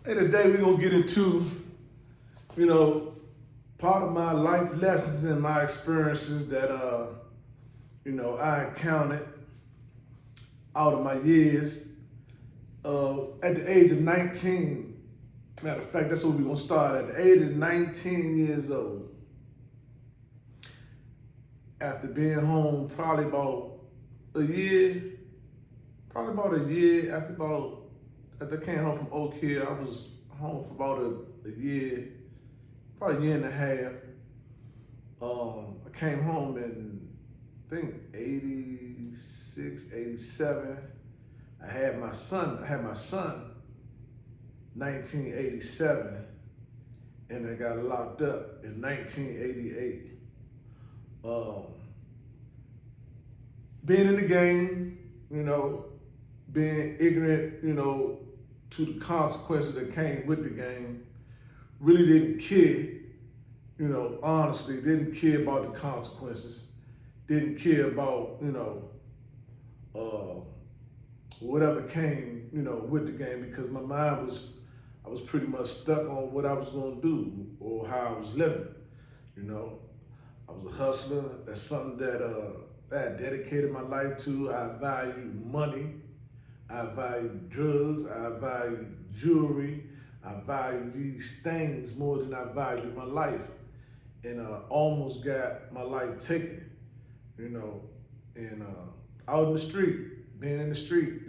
Hey, today we're gonna get into, you know, part of my life lessons and my experiences that I encountered out of my years. At the age of 19, matter of fact, that's what we're gonna start at the age of 19 years old. After being home probably about a year, after I came home from Oak Hill, I was home for about a year, probably a year and a half. I came home in, I think, 86, 87. I had my son, 1987, and I got locked up in 1988. Being in the game, being ignorant, to the consequences that came with the game, really didn't care, honestly, didn't care about the consequences, didn't care about, whatever came, with the game because my mind I was pretty much stuck on what I was gonna do or how I was living, I was a hustler. That's something that I dedicated my life to. I value money. I value drugs. I value jewelry. I value these things more than I value my life. And almost got my life taken, and out in the street, being in the street,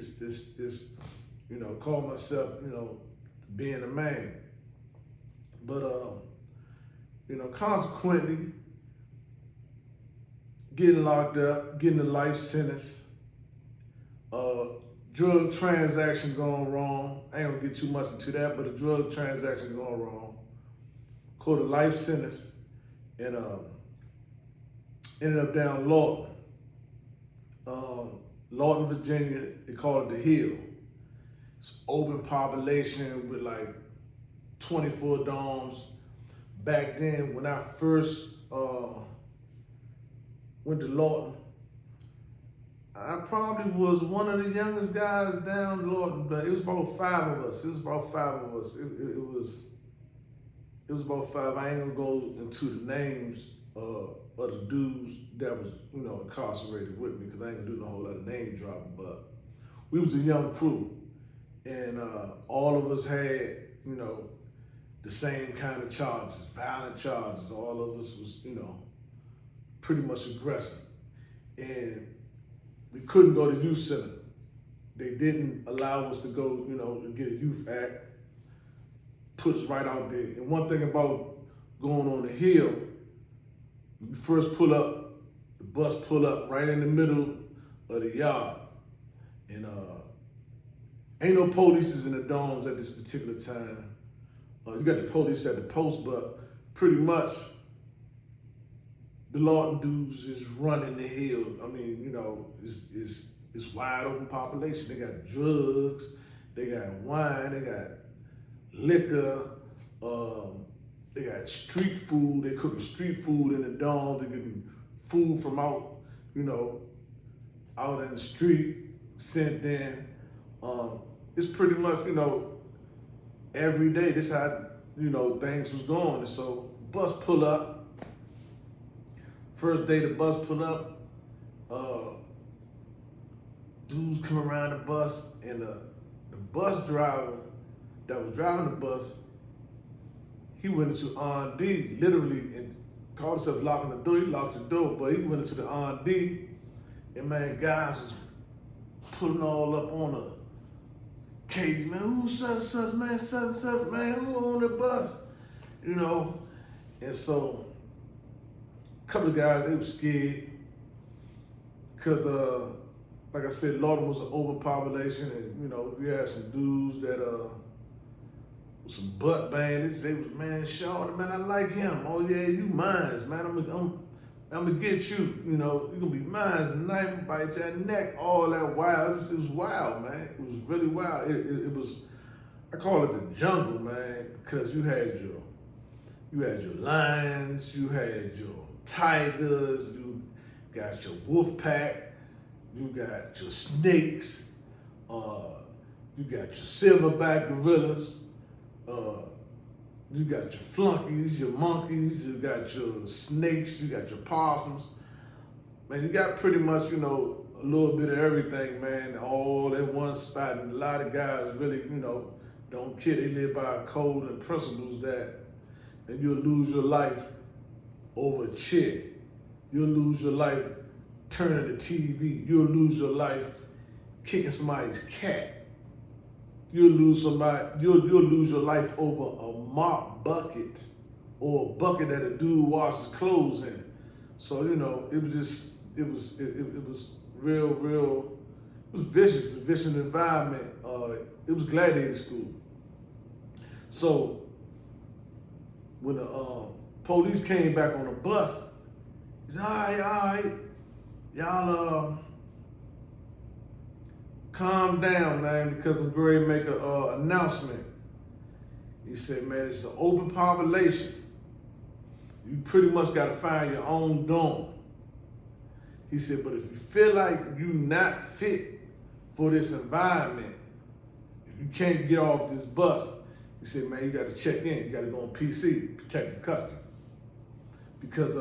call myself, being a man. But, consequently, getting locked up, getting a life sentence, drug transaction going wrong. I ain't gonna get too much into that, but a drug transaction going wrong. Caught a life sentence and ended up down Lorton. Lorton, Virginia, they call it the Hill. It's open population with like 24 dorms. Back then, when I first went to Lorton, I probably was one of the youngest guys down Lorton, but it was about five of us. It was about five. I ain't gonna go into the names of the dudes that was, incarcerated with me because I ain't gonna do no whole lot of name dropping, but we was a young crew and all of us had, the same kind of charges, violent charges. All of us was, pretty much aggressive. And we couldn't go to youth center. They didn't allow us to go, to get a youth act, put us right out there. And one thing about going on the hill, when you first pull up, the bus pull up right in the middle of the yard. And ain't no police in the dorms at this particular time. You got the police at the post, but pretty much the Lorton dudes is running the hill. I mean, it's wide open population. They got drugs, they got wine, they got liquor, they got street food. They cooking street food in the dorms. They getting food from out, out in the street, sent in. It's pretty much, every day. This how, things was going. And so bus pull up. First day the bus pull up, dudes come around the bus, and the bus driver that was driving the bus, he went into R&D, literally, and called himself locking the door. He locked the door, but he went into the R&D, and man, guys was pulling all up on a cage, man, who such, man, such, man, who on the bus, and so a couple of guys, they were scared because, like I said, Lorton was an open population, and we had some dudes that some butt bandits. They was, man, Shawty, man, I like him. Oh yeah, you mines, man. I'm gonna get you. You gonna be mines tonight, bite your neck. All that wild. It was wild, man. It was really wild. It was. I call it the jungle, man, because you had your lions, you had your tigers, you got your wolf pack, you got your snakes, you got your silverback gorillas, You got your flunkies, your monkeys, you got your snakes, you got your possums. Man, you got pretty much, a little bit of everything, man, all in one spot. And a lot of guys really, don't care. They live by a code and principles that you'll lose your life over a chair. You'll lose your life turning the TV. You'll lose your life kicking somebody's cat. You'll lose your life over a mop bucket or a bucket that a dude washes clothes in. So, it was real, it was vicious, a vicious environment. It was gladiator school. So when the police came back on the bus, he said, all right, y'all calm down, man, because I'm going to make an announcement. He said, man, it's an open population. You pretty much got to find your own dorm. He said, but if you feel like you're not fit for this environment, if you can't get off this bus, he said, man, you got to check in. You got to go on PC, protective custody. Because,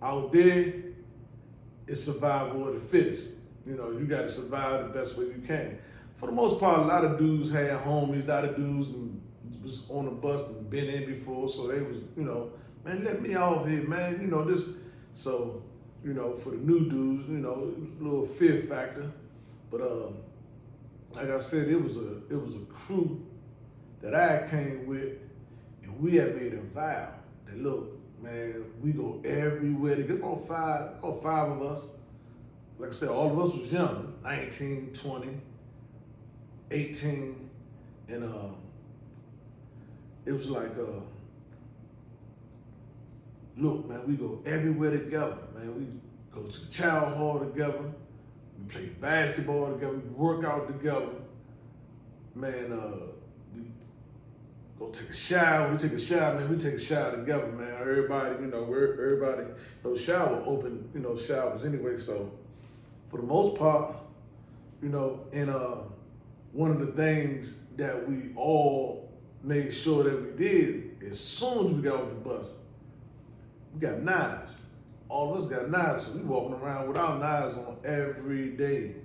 out there, it's survival of the fittest. You got to survive the best way you can. For the most part, a lot of dudes had homies, a lot of dudes was on the bus and been in before, so they was, man, let me off here, man, this. So, for the new dudes, it was a little fear factor. But like I said, it was a crew that I came with, and we had made a vow that, look, man, we go everywhere. There's about five of us. Like I said, all of us was young, 19, 20, 18, and it was like, look, man, we go everywhere together, man. We go to the child hall together. We play basketball together. We work out together. Man, we go take a shower. We take a shower, man. We take a shower together, man. Everybody, shower open, showers anyway. So for the most part, and one of the things that we all made sure that we did, as soon as we got off the bus, we got knives. All of us got knives, so we walking around with our knives on every day.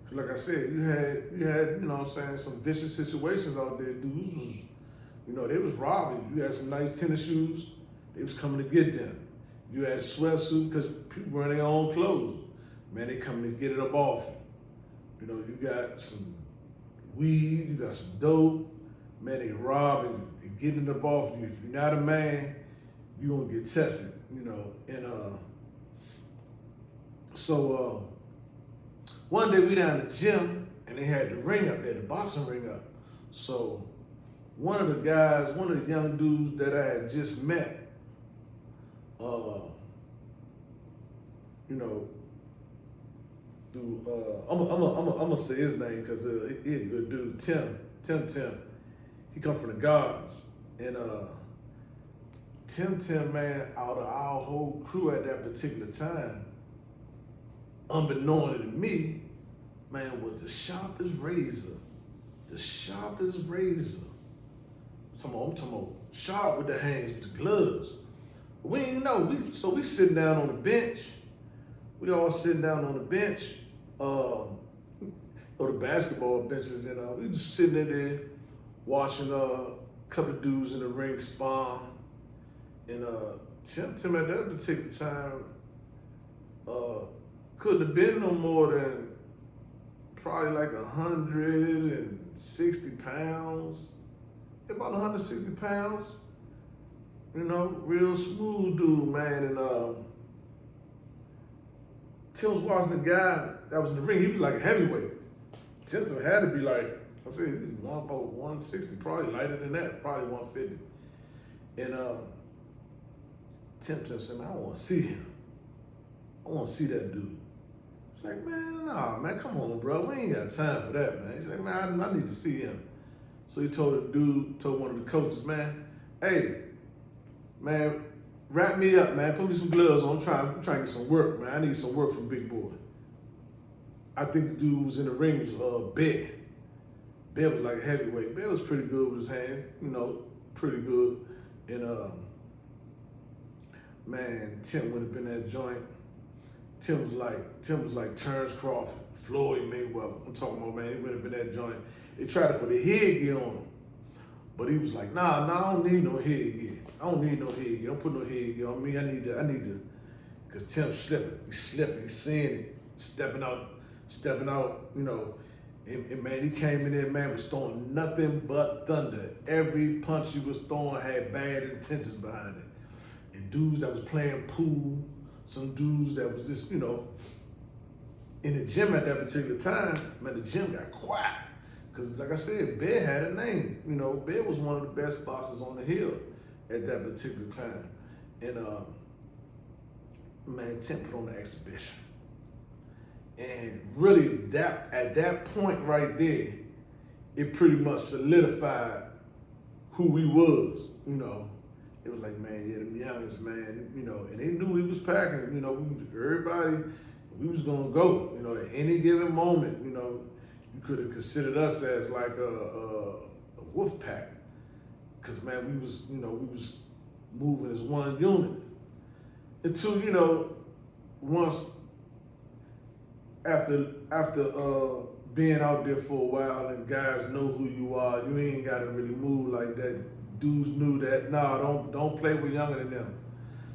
Cause like I said, you had, some vicious situations out there. Dudes was, they was robbing. You had some nice tennis shoes, they was coming to get them. You had sweatsuit, because people wearing their own clothes. Man, they coming to get it up off you. You got some weed, you got some dope. Man, they robbing, they getting it up off you. If you're not a man, you gonna get tested, and so one day we down at the gym and they had the ring up there, the boxing ring up. So one of the young dudes that I had just met, I'm gonna say his name because he a good dude, Tim. He come from the Gardens, and Tim, man, out of our whole crew at that particular time, unbeknown to me, man, was the sharpest razor. The sharpest razor. I'm talking about sharp with the hands, with the gloves. We didn't know. So we sitting down on the bench. We all sitting down on the bench, or the basketball benches, and we just sitting in there watching a couple of dudes in the ring spar. And Tim at that particular time couldn't have been no more than probably like 160 pounds. About 160 pounds. Real smooth dude, man. And Tim was watching the guy that was in the ring. He was like a heavyweight. Tim had to be like, I said, he was about 160, probably lighter than that, probably 150. And Tim said, man, I want to see him. I want to see that dude. He's like, man, nah, man, come on, bro. We ain't got time for that, man. He's like, man, I need to see him. So he told one of the coaches, man, hey, man, wrap me up, man. Put me some gloves on. I'm trying to get some work, man. I need some work from Big Boy. I think the dude was in the ring was Bey. Bear was like a heavyweight. Bear was pretty good with his hands, pretty good. And man, Tim would have been that joint. Tim was like Terrence Crawford, Floyd Mayweather. I'm talking about, man, he would have been that joint. They tried to put a headgear on him, but he was like, nah, I don't need no headgear. I don't need no headgear. Don't put no headgear on me. I need to, cause Tim's slipping. He's seeing it, stepping out, And man, he came in there, man, was throwing nothing but thunder. Every punch he was throwing had bad intentions behind it. And dudes that was playing pool, some dudes that was just, in the gym at that particular time, man, the gym got quiet. Because like I said, Bear had a name. Bear was one of the best boxers on the hill at that particular time. And man, Tim put on the exhibition. And really, at that point right there, it pretty much solidified who we was, It was like, man, yeah, them youngest, man, and they knew we was packing, everybody, we was gonna go, at any given moment, you could have considered us as like a wolf pack. Cause man, we was moving as one unit. Until, once after being out there for a while and guys know who you are, you ain't gotta really move like that. Dudes knew that, nah, don't play with younger than them.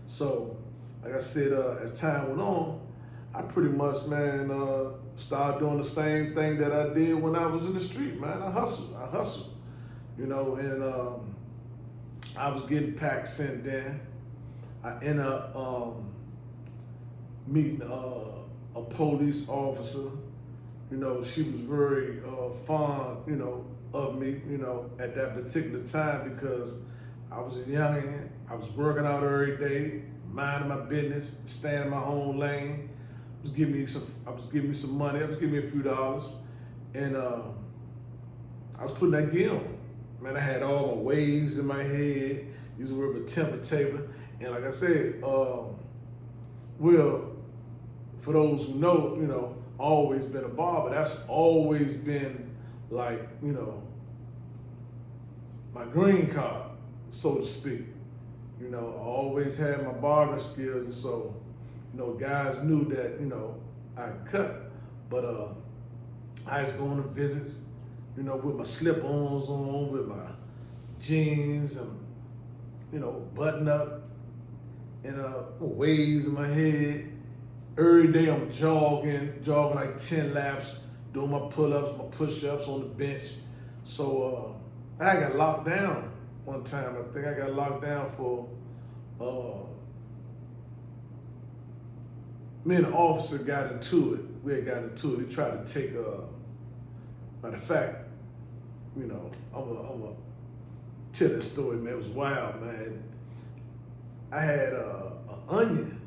So, like I said, as time went on, I pretty much, man, started doing the same thing that I did when I was in the street, man. I hustled, and I was getting packs sent there. I ended up meeting a police officer. She was very fond, of me, at that particular time because I was a youngin'. I was working out every day, minding my business, staying in my own lane. I was giving me some money. I was giving me a few dollars, and I was putting that gear on. Man, I had all my waves in my head. Used to work with temper taper, and like I said, well, for those who know, always been a barber. That's always been like, my green card, so to speak. I always had my barbering skills, and so, guys knew that, I could cut. But I was going to visits, with my slip-ons on, with my jeans and, button up, and waves in my head. Every day I'm jogging like 10 laps, doing my pull-ups, my push-ups on the bench. So I got locked down one time. I think I got locked down for, me and the officer got into it. We had got into it. He tried to take, matter of fact, I'm a tell that story, man. It was wild, man. I had an onion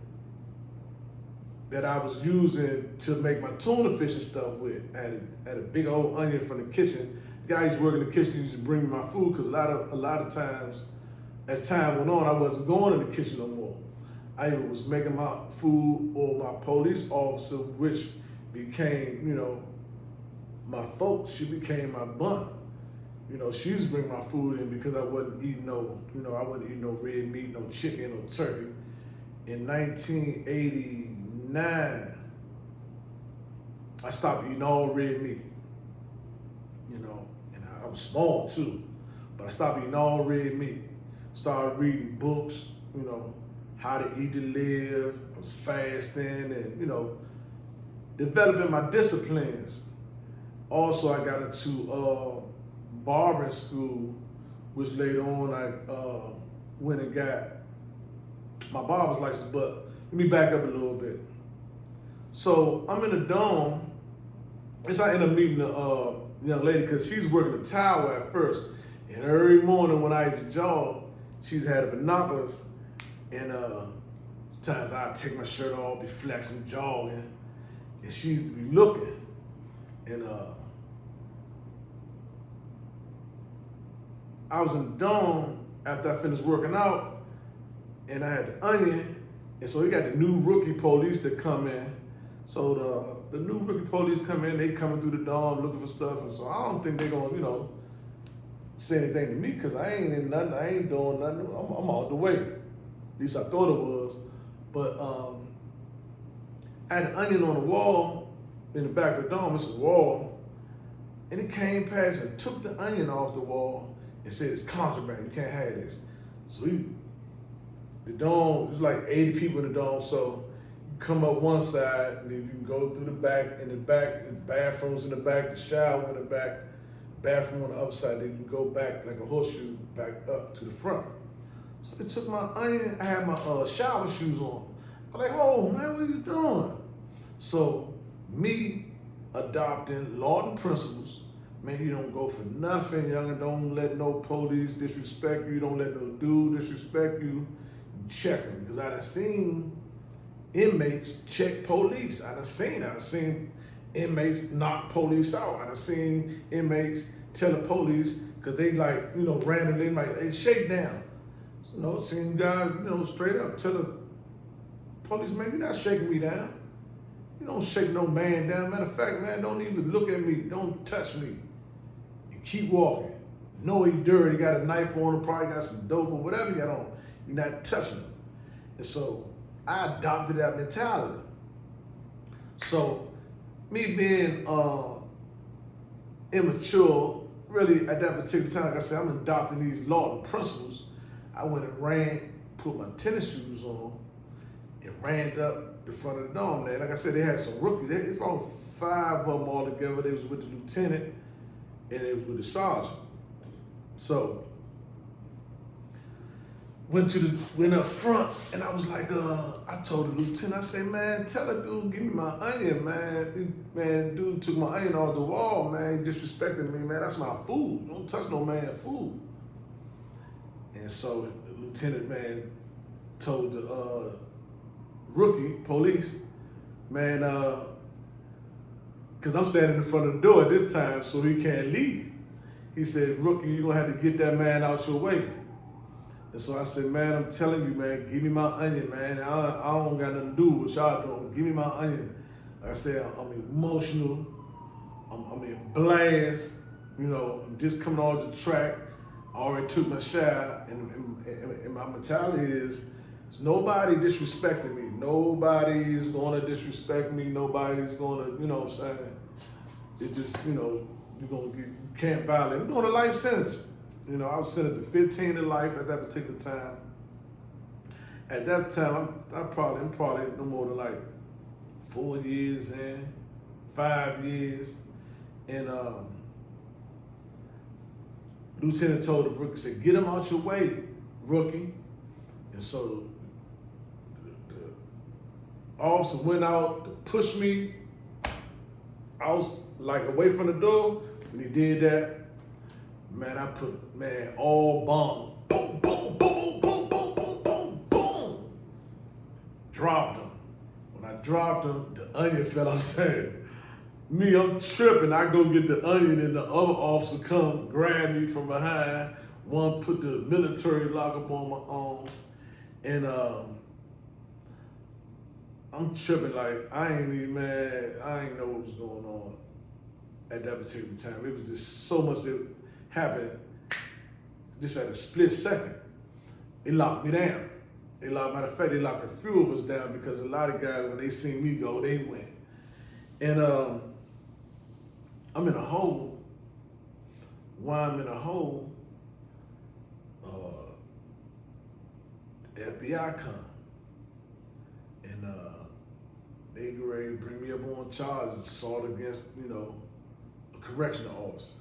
that I was using to make my tuna fish and stuff with. I had a big old onion from the kitchen. The guy used to work in the kitchen, used to bring me my food because a lot of times, as time went on, I wasn't going in the kitchen no more. I either was making my food or my police officer, which became, my folks, she became my bun. She used to bring my food in because I wasn't eating no red meat, no chicken, no turkey. In 1989, I stopped eating all red meat, and I was small too, but I stopped eating all red meat. Started reading books, how to eat to live. I was fasting and, developing my disciplines. Also, I got into barbering school, which later on I went and got my barber's license. But let me back up a little bit. So I'm in the dome. I end up meeting a young lady because she's working the tower at first. And every morning when I used to jog, she's had binoculars. And sometimes I'd take my shirt off, be flexing, jogging. And she used to be looking. And I was in the dome after I finished working out, and I had the onion, and so he got the new rookie police that come in. So the new rookie police come in, they coming through the dorm looking for stuff, and so I don't think they gonna, say anything to me because I ain't in nothing, I ain't doing nothing. I'm out the way. At least I thought it was. But I had an onion on the wall in the back of the dorm. It's a wall, and it came past and took the onion off the wall and said it's contraband. You can't have this. So the dorm, there's like 80 people in the dorm, so you come up one side and then you can go through the back, the bathrooms in the back, the shower in the back, bathroom on the other side, then you can go back like a horseshoe back up to the front. So they took my onion, I had my shower shoes on. I'm like, oh man, what are you doing? So me adopting Lorton principles, man, you don't go for nothing, young, don't let no police disrespect you, don't let no dude disrespect you. Check them, because I done seen inmates check police. I done seen inmates knock police out. I done seen inmates tell the police, because they randomly like, hey, shake down. Seen guys, straight up tell the police, man, you're not shaking me down. You don't shake no man down. Matter of fact, man, don't even look at me. Don't touch me. You keep walking. Know he dirty, got a knife on him, probably got some dope or whatever you got on. You're not touching him. And so I adopted that mentality. So me being immature, really at that particular time, like I said, I'm adopting these Lorton principles. I went and ran, put my tennis shoes on, and ran up the front of the dorm there. Like I said, they had some rookies. It's about 5 of them all together. They was with the lieutenant and they was with the sergeant. So went up front, and I was like, I told the lieutenant, I said, man, tell the dude, give me my onion, man. Man, dude took my onion off the wall, man. He disrespected me, man. That's my food. Don't touch no man food. And so the lieutenant, man, told the rookie police, man, because I'm standing in front of the door at this time, so he can't leave. He said, rookie, you're going to have to get that man out your way. And so I said, man, I'm telling you, man, give me my onion, man. I don't got nothing to do with what y'all doing. Give me my onion. Like I said, I'm emotional. I'm in blast. I'm just coming off the track. I already took my shower. And my mentality is nobody disrespecting me. Nobody's going to disrespect me. Nobody's going to, what I'm saying? It's just, you can't violate. We're doing a life sentence. I was sentenced to 15 to life at that particular time. At that time, I'm probably no more than like 4 years in, 5 years. And lieutenant told the rookie, said, get him out your way, rookie. And so the officer went out to push me. I was like away from the door. When he did that, man, I put, all bomb. Boom, boom, boom, boom, boom, boom, boom, boom, boom. Dropped him. When I dropped him, the onion fell outside. Me, I'm tripping. I go get the onion, and the other officer come grab me from behind. One put the military lock up on my arms. And I'm tripping like I ain't know what was going on at that particular time. It was just so much that happened just at a split second. It locked me down. Matter of fact, they locked a few of us down because a lot of guys, when they seen me go, they went. And I'm in a hole. While I'm in a hole, the FBI come. And they get ready to bring me up on charges, assault against, a correctional officer.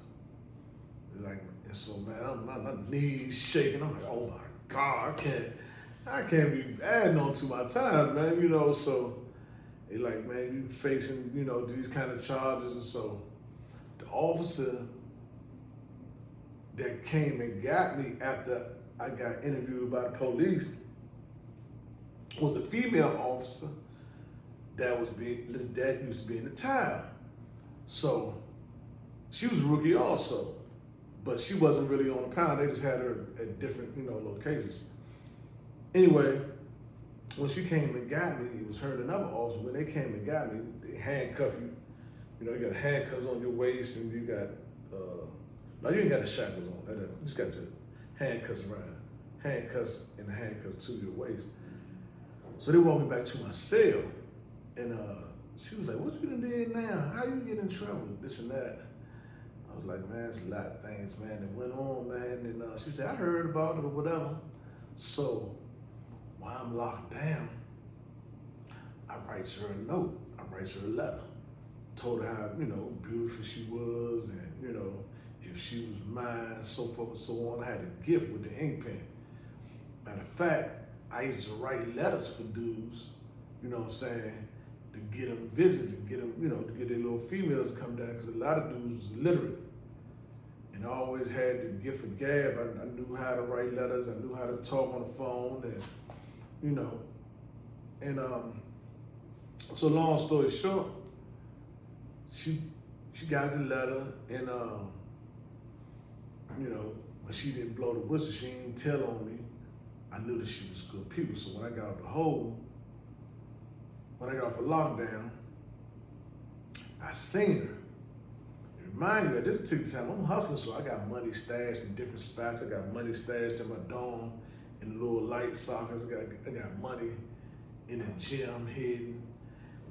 And so, man, my knees shaking. I'm like, oh my God, I can't be adding on to my time, man, so they like, man, you facing, these kind of charges. And so the officer that came and got me after I got interviewed by the police was a female officer that used to be in the town. So she was a rookie also, but she wasn't really on the pound. They just had her at different, locations. Anyway, when she came and got me, it was her and another officer. When they came and got me, they handcuff you. You know, you got handcuffs on your waist, and you got no, you ain't got the shackles on. You just got your handcuffs around, handcuffs and the handcuffs to your waist. So they walked me back to my cell, and she was like, "What you done did now? How you get in trouble? This and that." I was like, "Man, it's a lot of things, man, that went on, man." And she said, "I heard about it or whatever." So while I'm locked down, I write her a note. I write her a letter. Told her how, you know, beautiful she was, and, you know, if she was mine, so forth and so on. I had a gift with the ink pen. Matter of fact, I used to write letters for dudes, you know what I'm saying, to get them visits, to get them, you know, to get their little females to come down, because a lot of dudes was literate. And I always had the gift of gab. I knew how to write letters. I knew how to talk on the phone, and, you know, and so long story short, she got the letter, and you know, when she didn't blow the whistle, she didn't tell on me. I knew that she was good people. So when I got out the hole, when I got off a lockdown, I seen her. Remind you, at this particular time, I'm hustling, so I got money stashed in different spots. I got money stashed in my dome, in the little light sockets. I got money in the gym hidden.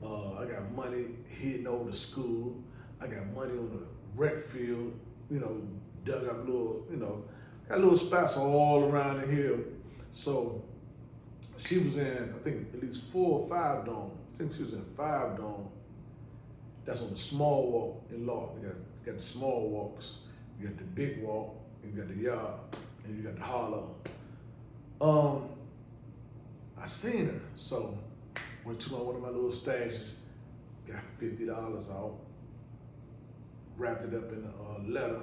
I got money hidden over the school. I got money on the rec field, you know, dug up little, you know, got little spots all around the hill. So she was in, I think, at least 4 or 5 dome. I think she was in 5 dome. That's on the small walk in Lorton. You got the small walks, you got the big walk, you got the yard, and you got the hollow. I seen her, so went to one of my little stashes, got $50 out, wrapped it up in a letter,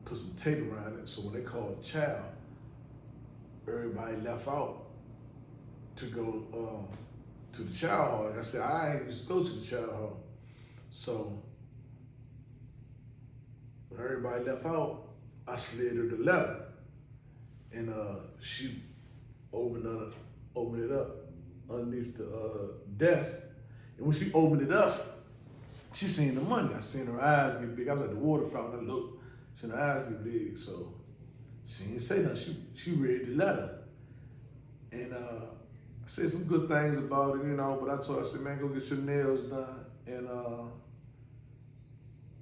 put some tape around it, so when they called child, everybody left out to go to the child hall. Like I said, I ain't used to go to the child hall. So when everybody left out, I slid her the letter, and she opened it up underneath the desk. And when she opened it up, she seen the money. I seen her eyes get big. I was at the water fountain. I looked, seen her eyes get big. So she didn't say nothing. She read the letter, and I said some good things about it, you know. But I told her, I said, "Man, go get your nails done, and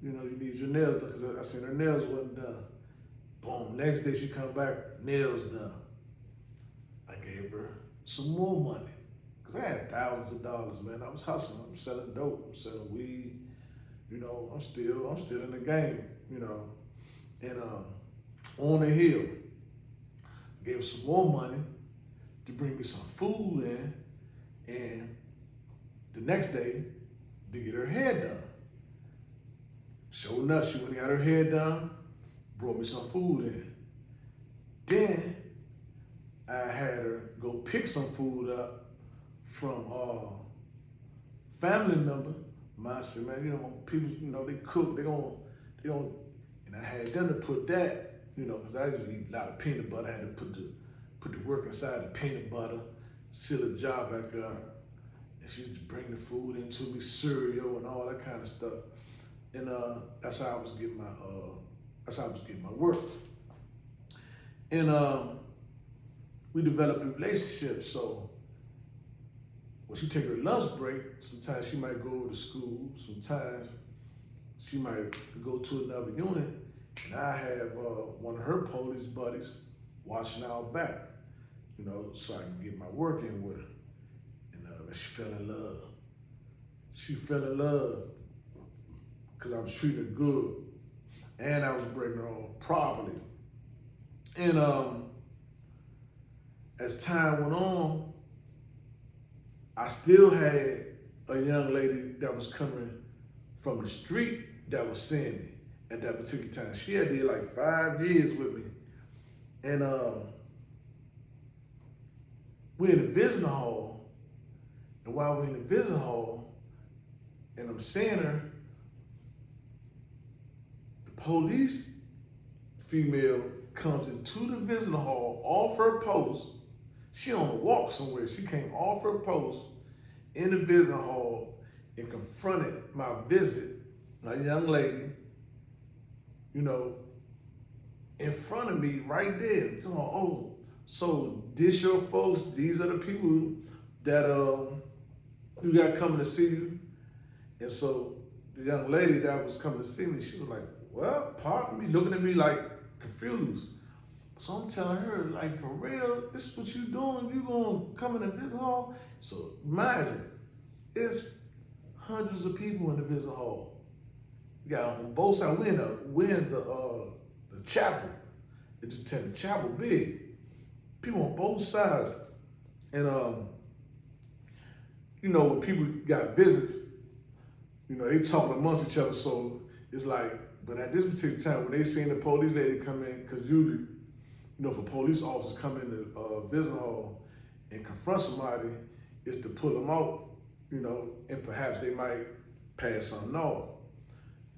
you know, you need your nails done," because I seen her nails wasn't done. Boom. Next day she come back, nails done. I gave her some more money, because I had thousands of dollars, man. I was hustling. I'm selling dope. I'm selling weed. You know, I'm still in the game, you know. And on the hill, gave her some more money to bring me some food in, and the next day to get her hair done. Sure enough, she went and got her hair done, brought me some food in. Then I had her go pick some food up from family member. I said, "Man, you know, people, you know, they cook, they don't," and I had them to put that, you know, because I usually eat a lot of peanut butter. I had to put the work inside the peanut butter, seal the jar back up, and she used to bring the food into me, cereal and all that kind of stuff. And that's how I was getting my work. And we developed a relationship. So when she take her lunch break, sometimes she might go to school. Sometimes she might go to another unit, and I have one of her police buddies watching out back, you know, so I can get my work in with her. And she fell in love. She fell in love because I was treating her good, and I was breaking her off properly. And as time went on, I still had a young lady that was coming from the street that was seeing me at that particular time. She had did like 5 years with me. And we're in the visiting hall, and while we're in the visiting hall, and I'm seeing her, the police female comes into the visiting hall off her post. She on a walk somewhere. She came off her post in the visiting hall and confronted my visit, my young lady, you know, in front of me right there. So, oh, so this your folks, these are the people that you got coming to see you. And so the young lady that was coming to see me, she was like, well, pardon me, looking at me like confused. So I'm telling her, like, for real, this is what you doing? You gonna come in the visit hall? So imagine, it's hundreds of people in the visit hall. You got on both sides. We're in the chapel. It's just the chapel big. People on both sides. And you know, when people got visits, you know, they talking amongst each other. So it's like, but at this particular time, when they seen the police lady come in, because usually, you know, if a police officer come in the visiting hall and confront somebody, it's to pull them out, you know, and perhaps they might pass something off.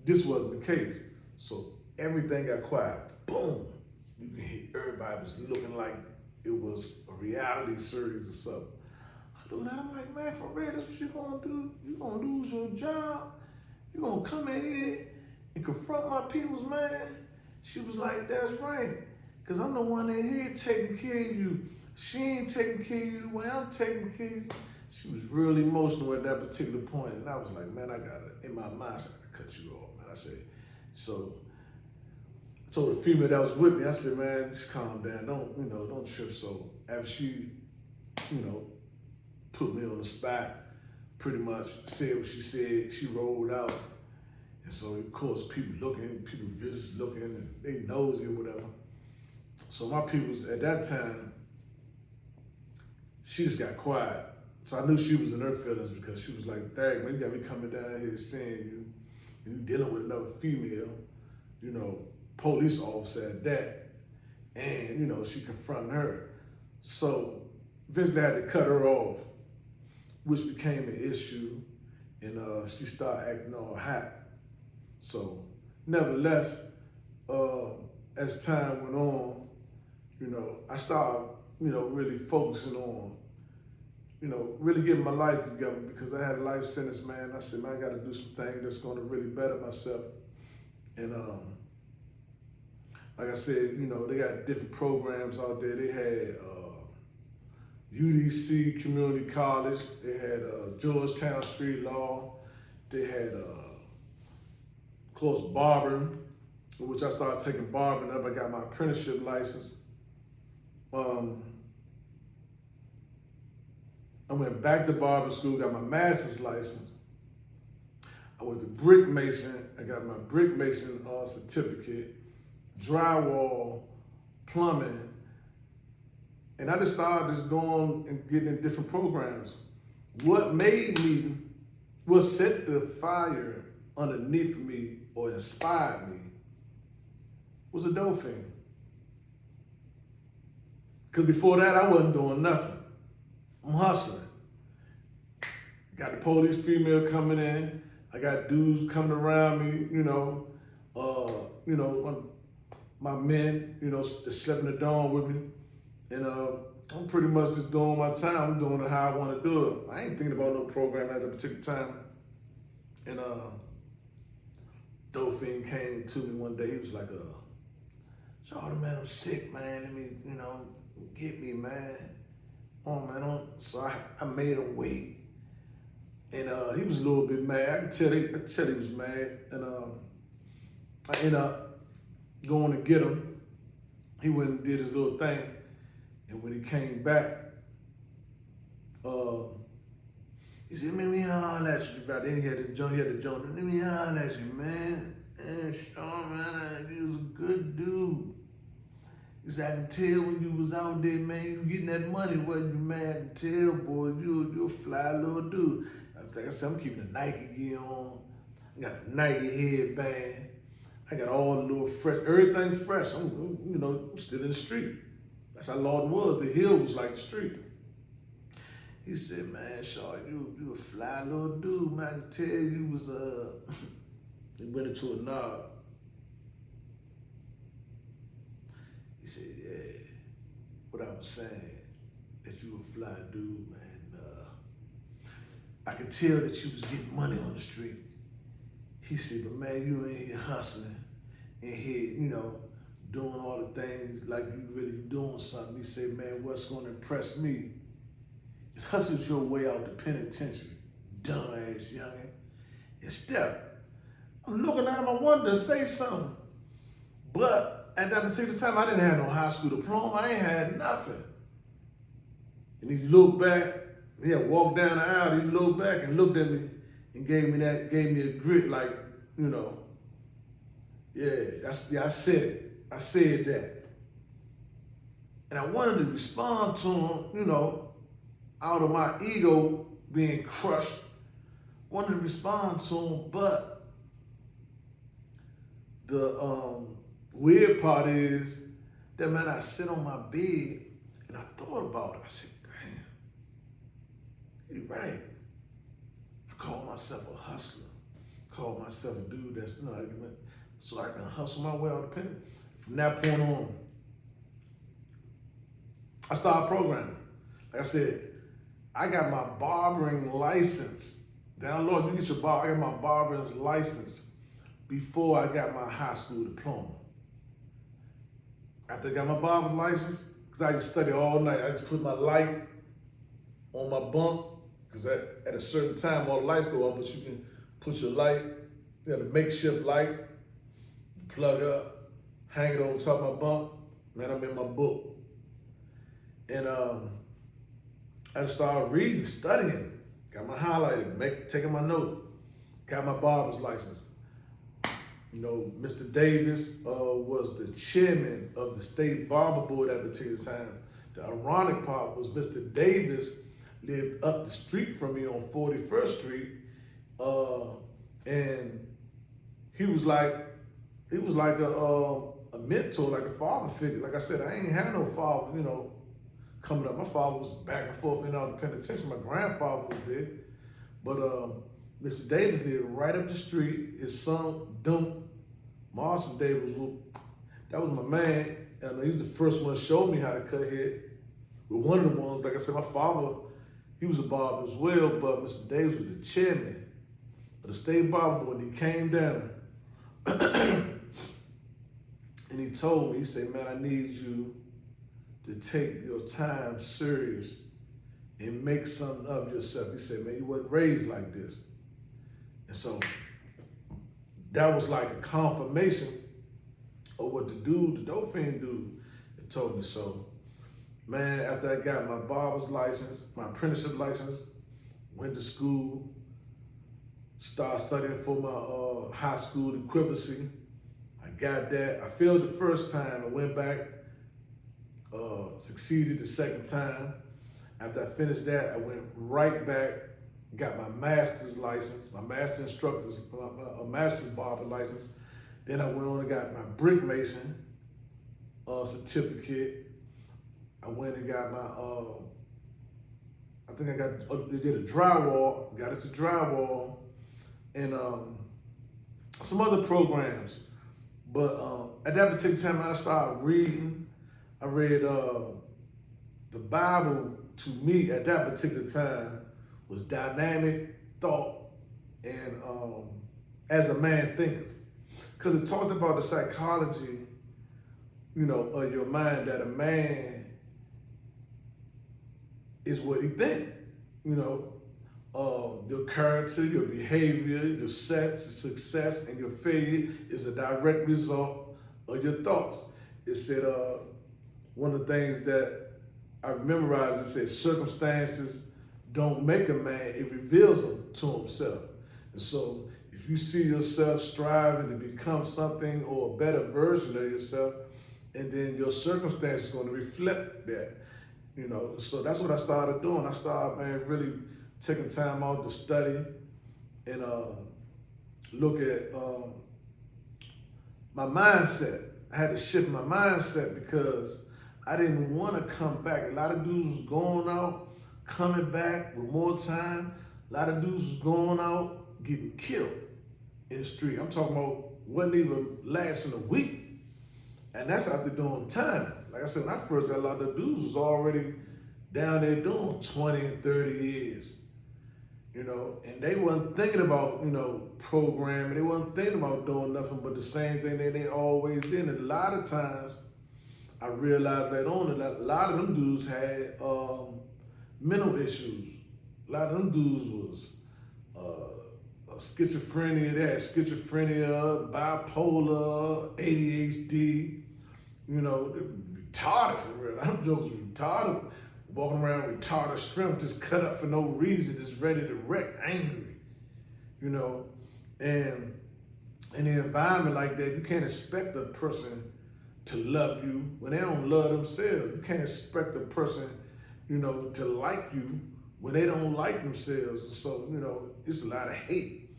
This wasn't the case. So everything got quiet. Boom. You can hear everybody was looking like it was a reality series or something. I looked at him like, man, for real, that's what you gonna do? You gonna lose your job? You gonna come in here and confront my peoples, man? She was like, that's right. Cause I'm the one in here taking care of you. She ain't taking care of you the way I'm taking care of you. She was really emotional at that particular point. And I was like, man, I gotta, in my mind, I said, I gotta cut you off, man. I said, so I told the female that was with me, I said, man, just calm down. Don't trip. So after she, you know, put me on the spot, pretty much said what she said, she rolled out. And so of course people visitors looking, and they nosy or whatever. So my peoples at that time, she just got quiet. So I knew she was in her feelings because she was like, dang, man, you got me coming down here seeing you, and you dealing with another female, you know, police officer at that. And, you know, she confronted her. So eventually I had to cut her off, which became an issue, and she started acting all hot. So nevertheless, as time went on, you know, I started, you know, really focusing on, you know, really getting my life together because I had a life sentence, man. I said, man, I got to do some things that's going to really better myself. And like I said, you know, they got different programs out there. They had UDC Community College. They had Georgetown Street Law. They had, of course, barbering, which I started taking barbering up. I got my apprenticeship license. I went back to barbering school, got my master's license. I went to brick mason. I got my brick mason certificate, drywall, plumbing, and I just started just going and getting in different programs. What set the fire underneath me or inspired me was a dope thing. Because before that, I wasn't doing nothing. I'm hustling. Got the police female coming in. I got dudes coming around me, my men, slept in the dorm with me. And I'm pretty much just doing my time. I'm doing it how I want to do it. I ain't thinking about no program at that particular time. And Dolphin came to me one day. He was like, Jordan, man, I'm sick, man. Let me, get me, man. Oh, man. So I made him wait. And he was a little bit mad. I could tell he was mad. And I ended up going to get him. He went and did his little thing. And when he came back, he said, let me holler at you, brother. Then he had the joint. Let me holler at you, man. Man, Sean, man, you was a good dude. He said, I can tell when you was out there, man, you getting that money, wasn't you, man? I can tell, boy, you a fly little dude. I said, I'm keeping the Nike gear on. I got a Nike headband. I got all the little fresh, everything fresh. I'm still in the street. That's how Lorton was. The hill was like the street. He said, man, Shaw, you a fly little dude, man. I can tell you was, he went into a nod. He said, yeah, what I was saying, that you a fly dude, man. I could tell that you was getting money on the street. He said, but man, you in here hustling, in here, doing all the things like you really doing something. He said, man, what's going to impress me is hustling your way out the penitentiary, dumbass youngin'. And step, I'm looking at him, I wanted to say something. But at that particular time, I didn't have no high school diploma. I ain't had nothing. And he looked back, he had walked down the aisle, he looked back and looked at me and gave me a grit like, I said it. I said that. And I wanted to respond to him, out of my ego being crushed. Wanted to respond to him, but the weird part is that, man, I sit on my bed and I thought about it. I said, damn, you're right. I call myself a hustler. I call myself a dude that's, so I can hustle my way out of the pen. From that point on, I started programming. Like I said, I got my barbering license. Down low, you get your I got my barber's license before I got my high school diploma. After I got my barber's license, because I just studied all night, I just put my light on my bunk, because at a certain time, all the lights go up, but you can put your light, the makeshift light, plug up, hang it over top of my bunk, man, I'm in my book. And I started reading, studying, got my highlighter, taking my notes, got my barber's license. Mr. Davis was the chairman of the state barber board at the particular time. The ironic part was Mr. Davis lived up the street from me on 41st Street, and he was like a mentor, like a father figure. Like I said, I ain't had no father, coming up. My father was back and forth in and out of the penitentiary. My grandfather was there. But Mr. Davis lived right up the street. His son, Marshall Davis, that was my man. And he was the first one to show me how to cut hair. With one of the ones, like I said, my father, he was a barber as well, but Mr. Davis was the chairman of the state barber board. When he came down, and he told me, he said, man, I need you to take your time serious and make something of yourself. He said, man, you wasn't raised like this. And so that was like a confirmation of what the dope fiend dude had told me. So, man, after I got my barber's license, my apprenticeship license, went to school, started studying for my high school equivalency. I got that. I failed the first time. I went back, succeeded the second time. After I finished that, I went right back, got my master's license, my master instructor's, a master's barber license. Then I went on and got my brick mason certificate. I went and got my, did a drywall, got into drywall, and some other programs. But at that particular time, I started reading. I read the Bible. To me, at that particular time, was dynamic thought and as a man thinketh. Because it talked about the psychology, of your mind, that a man is what he think. Your character, your behavior, your success, and your failure is a direct result of your thoughts. It said, one of the things that I memorized, it says, circumstances don't make a man, it reveals him to himself. And so if you see yourself striving to become something or a better version of yourself, and then your circumstances is going to reflect that, So that's what I started doing. I started, man, really taking time out to study and look at my mindset. I had to shift my mindset because I didn't want to come back. A lot of dudes was going out, coming back with more time. A lot of dudes was going out, getting killed in the street. I'm talking about wasn't even lasting a week. And that's after doing time. Like I said, when I first got a lot of dudes was already, down there doing 20 and 30 years, you know, and they wasn't thinking about, you know, programming. They wasn't thinking about doing nothing but the same thing that they always did. And a lot of times, I realized later on that a lot of them dudes had mental issues. A lot of them dudes was schizophrenia. They had schizophrenia, bipolar, ADHD. You know, retarded for real. Them jokes were retarded. Walking around with retarded strength, just cut up for no reason, just ready to wreck, angry. You know, and in an environment like that, you can't expect a person to love you when they don't love themselves. You can't expect a person, you know, to like you when they don't like themselves. So, you know, it's a lot of hate.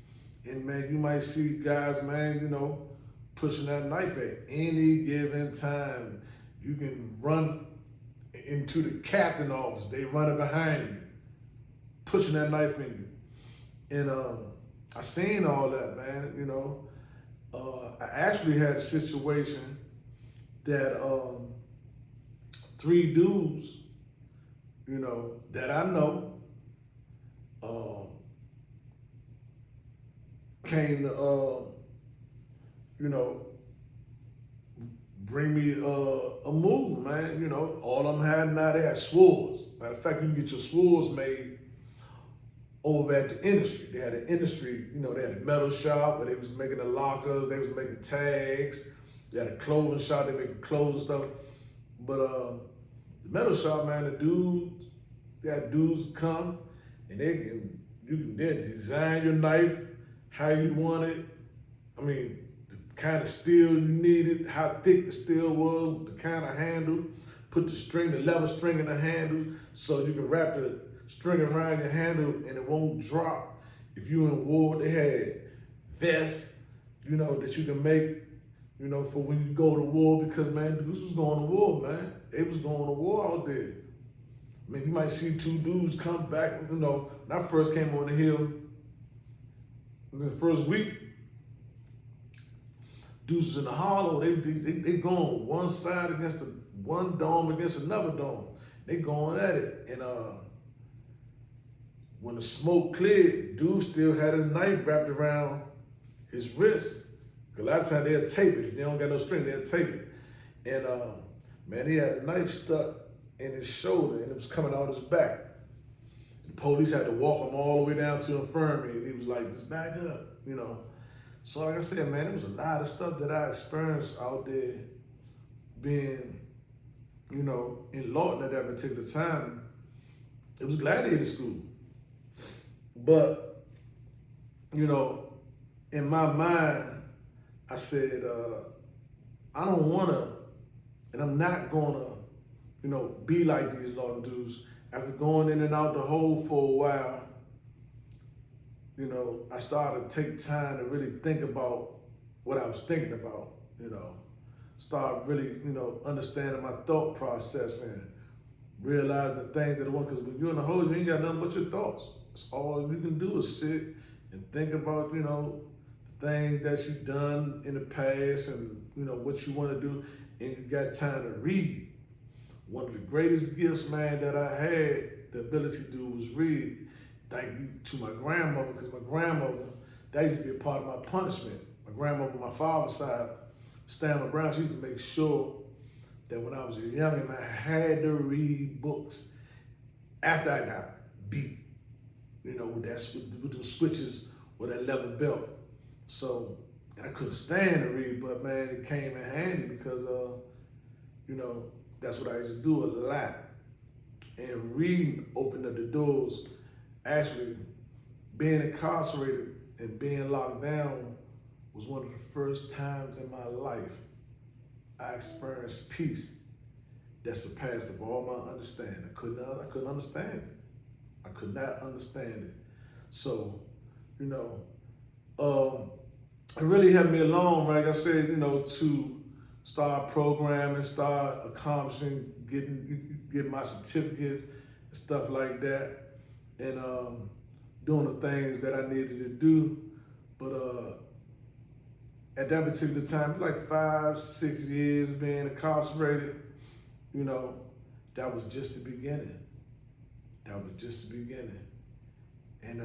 And man, you might see guys, man, you know, pushing that knife at any given time. You can run into the captain office, they running behind you, pushing that knife in you. And I seen all that, man, you know. I actually had a situation that 3 dudes, you know, that I know, came to, you know, bring me a move, man. You know, all of them had now, they had swords. Matter of fact, you can get your swords made over at the industry. They had an industry, you know, they had a metal shop where they was making the lockers, they was making tags. They had a clothing shop, they making clothes and stuff. But the metal shop, man, the dudes, they had dudes come and they design your knife how you want it. I mean, the kind of steel you needed, how thick the steel was, the kind of handle, put the string, the leather string in the handle so you can wrap the string around your handle and it won't drop. If you in war, they had vests, you know, that you can make, you know, for when you go to war, because man, dudes was going to war, man. They was going to war out there. I mean, you might see 2 dudes come back, you know, when I first came on the hill, in the first week, dudes was in the hollow, they going one side against one dome against another dome. They going at it. And when the smoke cleared, dude still had his knife wrapped around his wrist. A lot of times they'll tape it. If they don't got no string, they'll tape it. And man, he had a knife stuck in his shoulder and it was coming out his back. The police had to walk him all the way down to infirmary and he was like, just back up, you know. So like I said, man, there was a lot of stuff that I experienced out there being, you know, in Lorton at that particular time. It was gladiator school. But, you know, in my mind, I said, I don't wanna, and I'm not gonna, you know, be like these Lorton dudes. After going in and out the hole for a while, you know, I started to take time to really think about what I was thinking about, you know. Start really, you know, understanding my thought process and realizing the things that I want, because when you're in the hole, you ain't got nothing but your thoughts. It's all you can do is sit and think about, you know, the things that you've done in the past and, you know, what you want to do, and you got time to read. One of the greatest gifts, man, that I had the ability to do was read. Thank you to my grandmother, because my grandmother, that used to be a part of my punishment. My grandmother on my father's side, Stanley Brown, she used to make sure that when I was a youngin', I had to read books after I got beat, you know, with those switches or that leather belt. So, and I couldn't stand to read, but man, it came in handy because, you know, that's what I used to do a lot. And reading opened up the doors. Actually, being incarcerated and being locked down was one of the first times in my life I experienced peace that surpassed of all my understanding. I couldn't understand it. I could not understand it. So, you know, it really helped me along, like I said, you know, to start programming, start accomplishing, getting my certificates and stuff like that, and doing the things that I needed to do. But at that particular time, like 5, 6 years being incarcerated, you know, that was just the beginning. That was just the beginning. And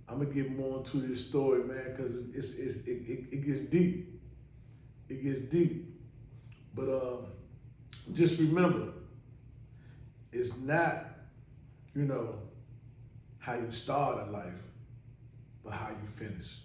I'm gonna get more into this story, man, because it gets deep. It gets deep. But just remember, it's not, how you start in life, but how you finish.